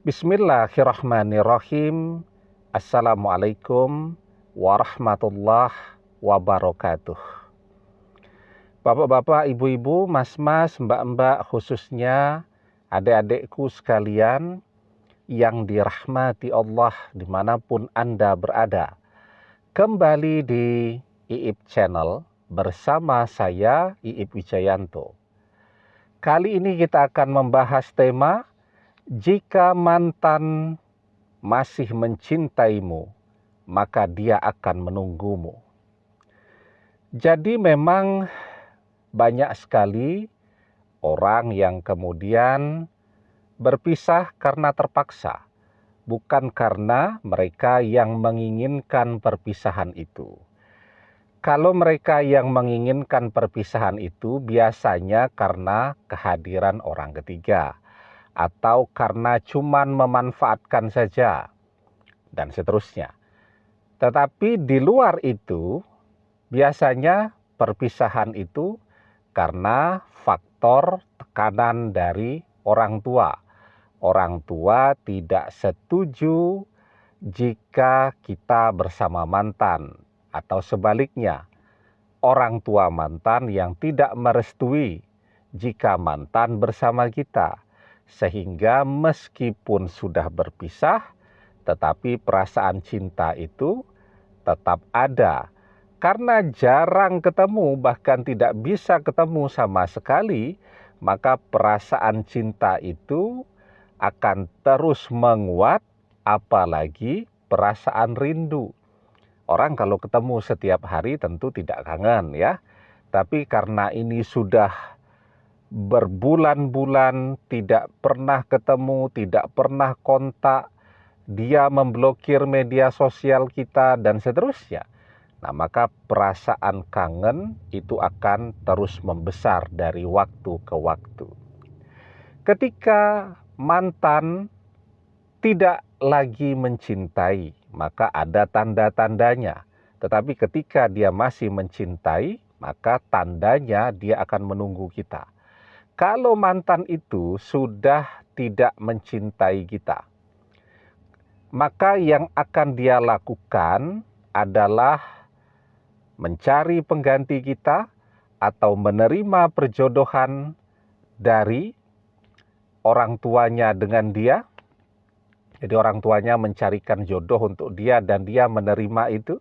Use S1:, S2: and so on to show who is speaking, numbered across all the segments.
S1: Bismillahirrahmanirrahim. Assalamualaikum warahmatullahi wabarakatuh. Bapak-bapak, ibu-ibu, mas-mas, mbak-mbak, khususnya adik-adikku sekalian yang dirahmati Allah dimanapun Anda berada. Kembali di Iip Channel bersama saya, Iip Wijayanto. Kali ini kita akan membahas tema jika mantan masih mencintaimu, maka dia akan menunggumu. Jadi memang banyak sekali orang yang kemudian berpisah karena terpaksa, bukan karena mereka yang menginginkan perpisahan itu. Kalau mereka yang menginginkan perpisahan itu biasanya karena kehadiran orang ketiga, atau karena cuman memanfaatkan saja, dan seterusnya. Tetapi di luar itu, biasanya perpisahan itu karena faktor tekanan dari orang tua. Orang tua tidak setuju jika kita bersama mantan, atau sebaliknya, orang tua mantan yang tidak merestui jika mantan bersama kita. Sehingga meskipun sudah berpisah, tetapi perasaan cinta itu tetap ada. Karena jarang ketemu, bahkan tidak bisa ketemu sama sekali, maka perasaan cinta itu akan terus menguat, apalagi perasaan rindu. Orang kalau ketemu setiap hari tentu tidak kangen ya. Tapi karena ini sudah berbulan-bulan tidak pernah ketemu, tidak pernah kontak, dia memblokir media sosial kita dan seterusnya. Nah, maka perasaan kangen itu akan terus membesar dari waktu ke waktu. Ketika mantan tidak lagi mencintai, maka ada tanda-tandanya. Tetapi ketika dia masih mencintai, maka tandanya dia akan menunggu kita. Kalau mantan itu sudah tidak mencintai kita, maka yang akan dia lakukan adalah mencari pengganti kita atau menerima perjodohan dari orang tuanya dengan dia. Jadi orang tuanya mencarikan jodoh untuk dia dan dia menerima itu.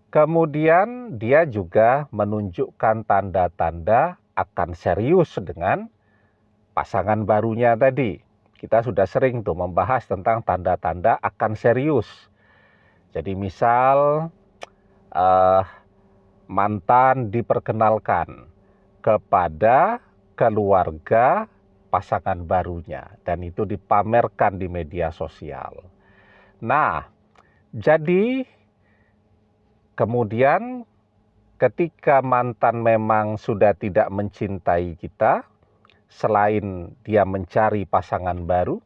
S1: Kemudian dia juga menunjukkan tanda-tanda akan serius dengan pasangan barunya tadi. Kita sudah sering tuh membahas tentang tanda-tanda akan serius. Jadi misal mantan diperkenalkan kepada keluarga pasangan barunya dan itu dipamerkan di media sosial. Nah, jadi kemudian ketika mantan memang sudah tidak mencintai kita, selain dia mencari pasangan baru,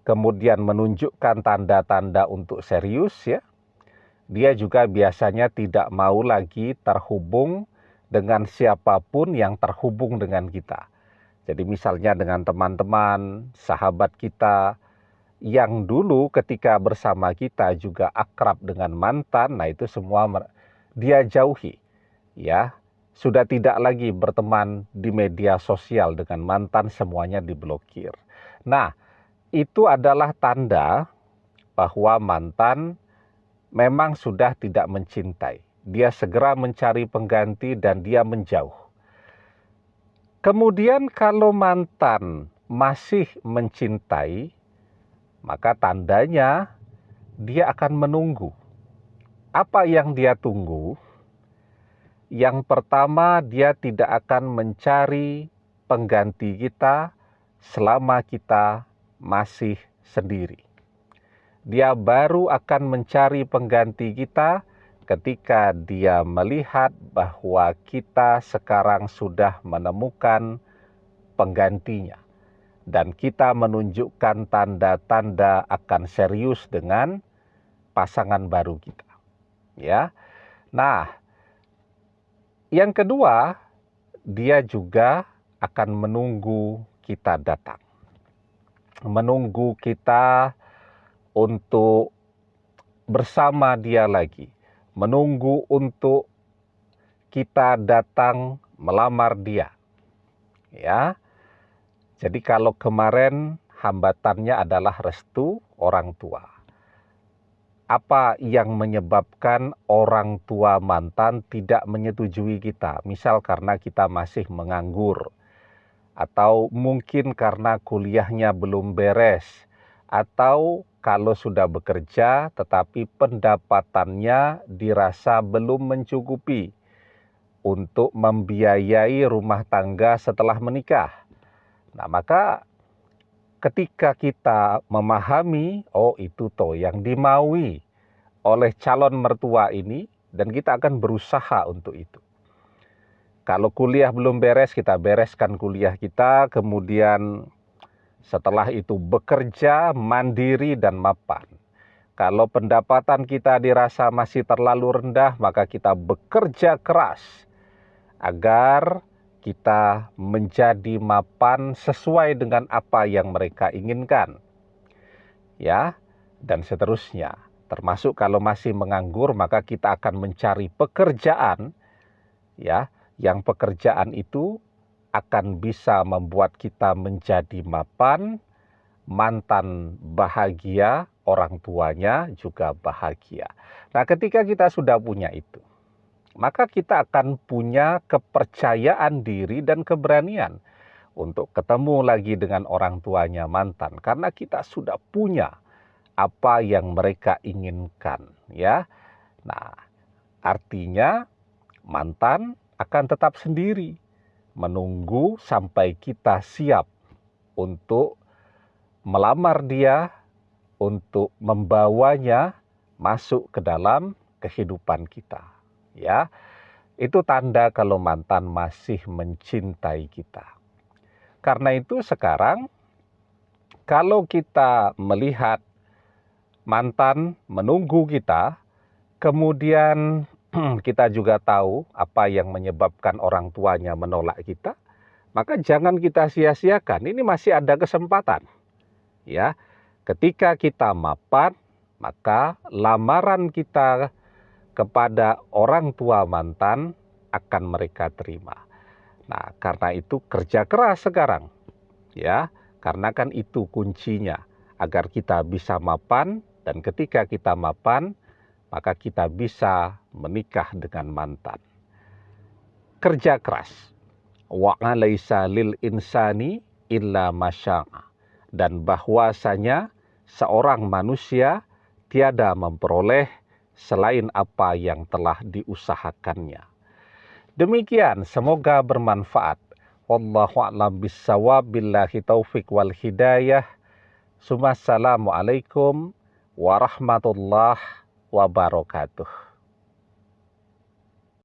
S1: kemudian menunjukkan tanda-tanda untuk serius ya, dia juga biasanya tidak mau lagi terhubung dengan siapapun yang terhubung dengan kita. Jadi misalnya dengan teman-teman, sahabat kita yang dulu ketika bersama kita juga akrab dengan mantan, nah itu semua dia jauhi. Ya, sudah tidak lagi berteman di media sosial dengan mantan, semuanya diblokir. Nah, itu adalah tanda bahwa mantan memang sudah tidak mencintai. Dia segera mencari pengganti dan dia menjauh. Kemudian kalau mantan masih mencintai, maka tandanya dia akan menunggu. Apa yang dia tunggu? Yang pertama, dia tidak akan mencari pengganti kita selama kita masih sendiri. Dia baru akan mencari pengganti kita ketika dia melihat bahwa kita sekarang sudah menemukan penggantinya. Dan kita menunjukkan tanda-tanda akan serius dengan pasangan baru kita. Ya. Nah, yang kedua, dia juga akan menunggu kita datang. menunggu kita untuk bersama dia lagi, menunggu untuk kita datang melamar dia. Ya. Jadi kalau kemarin hambatannya adalah restu orang tua. Apa yang menyebabkan orang tua mantan tidak menyetujui kita? Misal karena kita masih menganggur, atau mungkin karena kuliahnya belum beres, atau kalau sudah bekerja tetapi pendapatannya dirasa belum mencukupi untuk membiayai rumah tangga setelah menikah. Nah, maka ketika kita memahami, oh itu toh yang dimaui oleh calon mertua ini, dan kita akan berusaha untuk itu. Kalau kuliah belum beres, kita bereskan kuliah kita, kemudian setelah itu bekerja mandiri dan mapan. Kalau pendapatan kita dirasa masih terlalu rendah, maka kita bekerja keras agar kita menjadi mapan sesuai dengan apa yang mereka inginkan. Ya, dan seterusnya. Termasuk kalau masih menganggur, maka kita akan mencari pekerjaan, ya, yang pekerjaan itu akan bisa membuat kita menjadi mapan, mantan bahagia, orang tuanya juga bahagia. Nah, ketika kita sudah punya itu, maka kita akan punya kepercayaan diri dan keberanian untuk ketemu lagi dengan orang tuanya mantan, karena kita sudah punya apa yang mereka inginkan, ya. Nah, artinya mantan akan tetap sendiri, menunggu sampai kita siap untuk melamar dia, untuk membawanya masuk ke dalam kehidupan kita. Ya, itu tanda kalau mantan masih mencintai kita. Karena itu sekarang kalau kita melihat mantan menunggu kita, kemudian kita juga tahu apa yang menyebabkan orang tuanya menolak kita, maka jangan kita sia-siakan. Ini masih ada kesempatan. Ya, ketika kita mapan, maka lamaran kita kepada orang tua mantan akan mereka terima. Nah, karena itu kerja keras sekarang, ya, karena kan itu kuncinya agar kita bisa mapan, dan ketika kita mapan, maka kita bisa menikah dengan mantan. Kerja keras. Wa 'alaisa lil insani illa masya'a. Dan bahwasanya seorang manusia tiada memperoleh selain apa yang telah diusahakannya. Demikian, semoga bermanfaat. Wallahu a'lam bissawab, billahi taufik wal hidayah. Assalamualaikum warahmatullahi wabarakatuh.